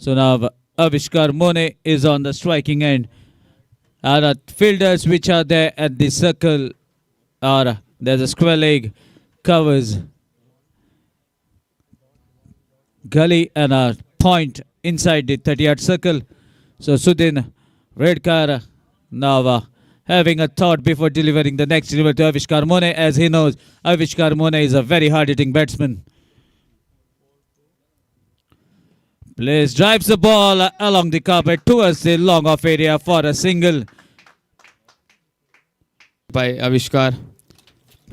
So now Avishkar Mone is on the striking end. Our fielders which are there at the circle are there's a square leg covers gully and a point inside the 30-yard circle. So Sudin Redkar now having a thought before delivering the next delivery to Avishkar Mone, as he knows Avishkar Mone is a very hard-hitting batsman. Plays drives the ball along the carpet towards the long off area for a single. भाई आविष्कार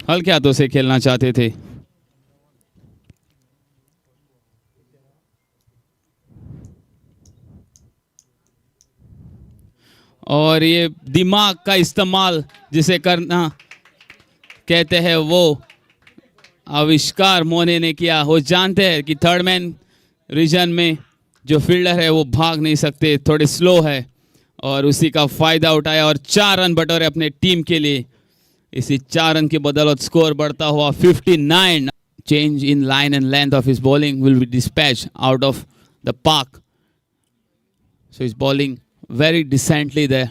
हल्के हाथों से खेलना चाहते थे. और ये दिमाग का इस्तेमाल जिसे करना कहते हैं वो आविष्कार मोने ने किया. वो जानते हैं कि थर्ड मैन रीजन में जो फील्डर है वो भाग नहीं सकते, थोड़े स्लो है, और उसी का फायदा उठाया और 4 रन बटोरे अपने टीम के लिए. इसी 4 रन की बदौलत स्कोर बढ़ता हुआ 59. Change in line and length of his bowling will be dispatch out of the park. So his bowling very decently there.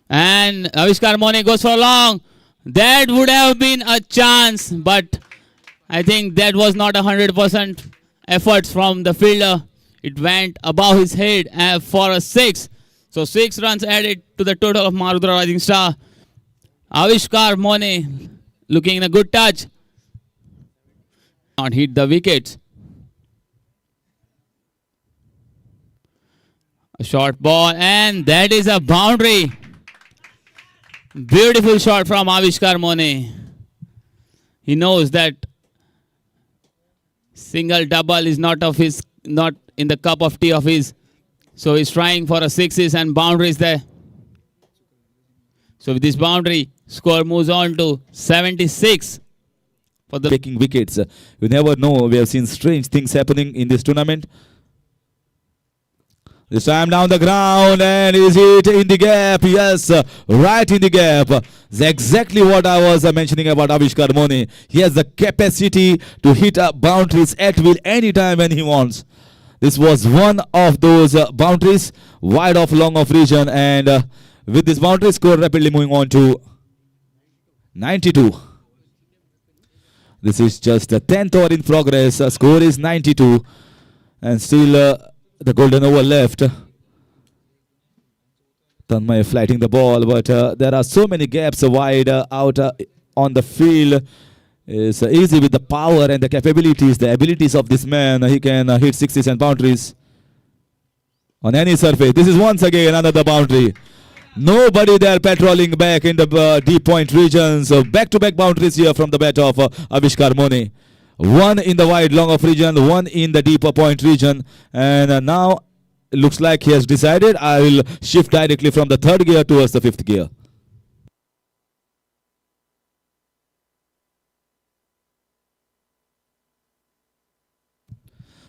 And Avishkar Mone goes for a long. That would have been a chance, but I think that was not 100% efforts from the fielder. It went above his head for a 6. So 6 runs added to the total of Marudra Rising Star. Avishkar Mone looking in a good touch. Not hit the wickets. A short ball, and that is a boundary. Beautiful shot from Avishkar Mone. He knows that single double is not in the cup of tea of his. So he's trying for a 6s and boundaries there. So with this boundary, score moves on to 76 for the taking wickets. You never know. We have seen strange things happening in this tournament. This time down the ground, and is it in the gap? Yes, right in the gap. That's exactly what I was mentioning about Avishkar Mone. He has the capacity to hit boundaries at will anytime when he wants. This was one of those boundaries, wide off, long off region, and with this boundary score rapidly moving on to 92. This is just the 10th over in progress. Score is 92, and still the golden over left. Tanmay flighting the ball, but there are so many gaps wide out on the field. It's easy with the power and the capabilities, the abilities of this man. He can hit 60s and boundaries on any surface. This is once again another boundary. Nobody there patrolling back in the deep point region. So back-to-back boundaries here from the bat of Avishkar Mone. One in the wide long off region, one in the deeper point region, and now it looks like he has decided I will shift directly from the 3rd gear towards the 5th gear.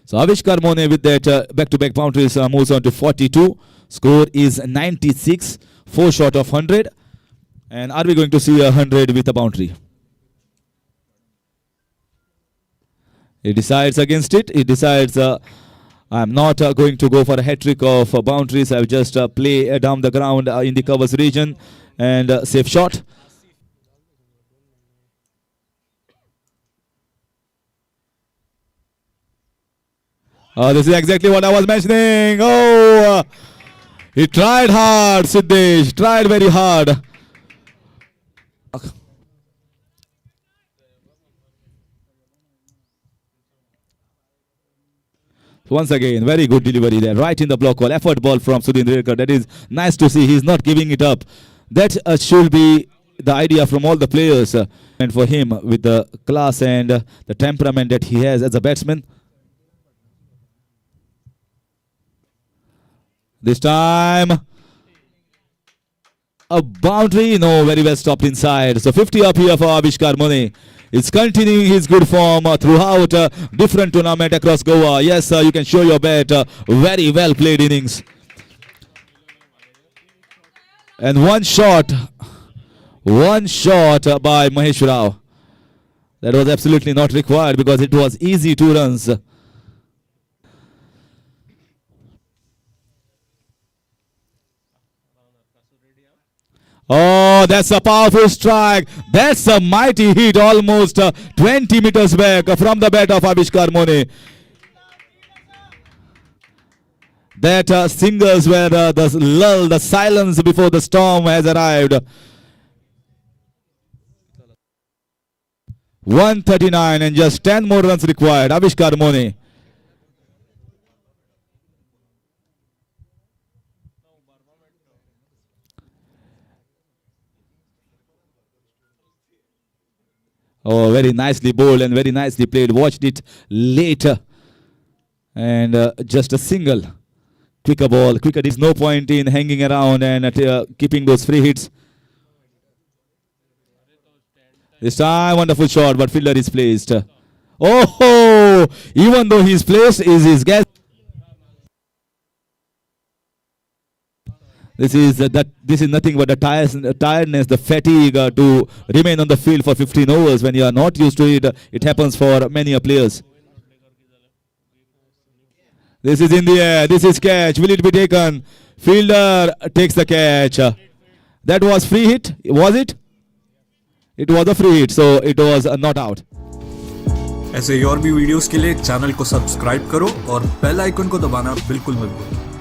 So Avishkar Mone with that back-to-back boundaries moves on to 42. Score is 96, 4 short of 100. And are we going to see 100 with a boundary? He decides against it. He decides, I'm not going to go for a hat-trick of boundaries. I'll just play down the ground in the covers region and safe shot. This is exactly what I was mentioning. Oh, he tried hard, Siddesh. Tried very hard. Once again, very good delivery there, right in the block wall. Effort ball from Sudin Redkar. That is nice to see. He's not giving it up. That should be the idea from all the players. And for him, with the class and the temperament that he has as a batsman. This time, a boundary. No, very well stopped inside. So 50 up here for Avishkar Mone. It's continuing his good form throughout different tournament across Goa. Yes, you can show your bet. Very well played innings. And one shot by Mahesh Rao. That was absolutely not required because it was easy 2 runs. Oh, that's a powerful strike. That's a mighty hit, almost 20 meters back from the bat of Avishkar Mone. That singles were the lull, the silence before the storm has arrived. 139 and just 10 more runs required. Avishkar Mone. Oh, very nicely bowled and very nicely played. Watched it later. And just a single. Quicker ball. Quicker. There's no point in hanging around and keeping those free hits. This time, wonderful shot, but fielder is placed. Oh, even though he's placed, is his guess. This is nothing but the tiredness, the fatigue to remain on the field for 15 overs. When you are not used to it, it happens for many players. This is in the air. This is catch. Will it be taken? Fielder takes the catch. That was free hit. Was it? It was a free hit, so it was not out. ऐसे और भी videos के लिए channel को subscribe करो और bell icon को दबाना बिल्कुल मत भूलो।